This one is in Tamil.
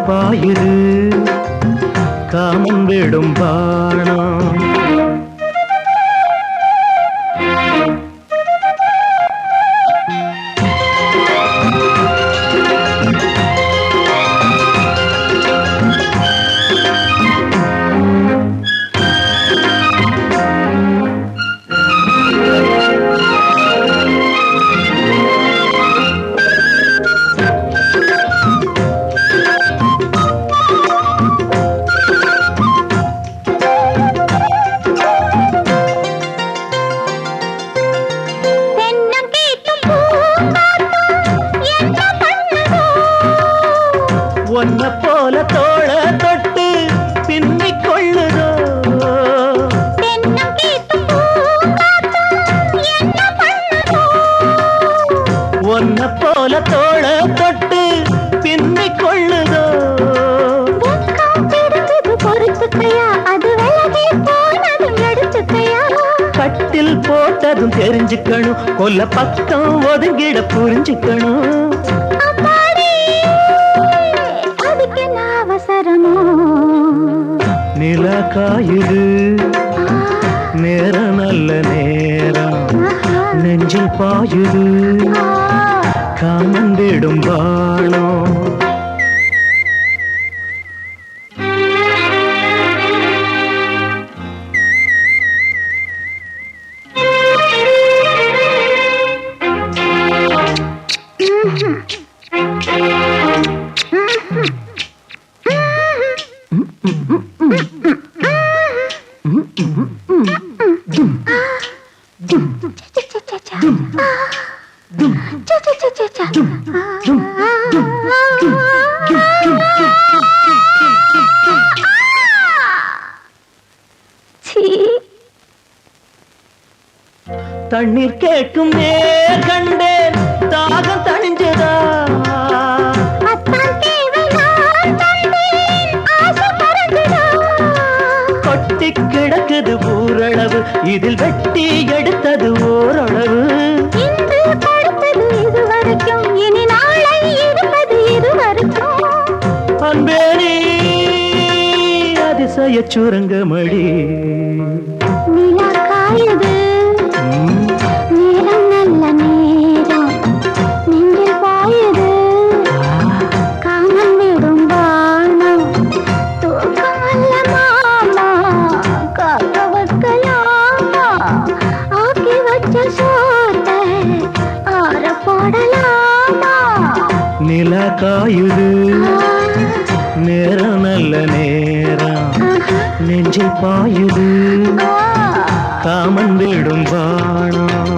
பாயுது காமம் விடும் பாணம். ஒன்ன போல தோள தொட்டு பின்னிக் கொள்ளுதோ ஒன்ன போல தோள தொட்டு பின்னிக் கொள்ளுதோ. கட்டில் போட்டதும் தெரிஞ்சுக்கணும் கொல்ல பக்கம் ஒதுங்கிட புரிஞ்சுக்கணும். நிலா காயுது நேரம் நல்ல நேரம் நெஞ்சில் பாயுது காமந்திடும் பாணம். தண்ணீர் கேட்கும் நேர் கண்டேன் தாகம் தணிஞ்சதா கொட்டி கிடக்குது ஊரளவு இதில் வெட்டி எடுத்தது ஓரளவு. அன்பேரி அதிசய சுரங்கமடி நிலா காயுது நேரம் நல்ல நேரம் நெஞ்சில் பாயுது காமன் விடும் பாணம்.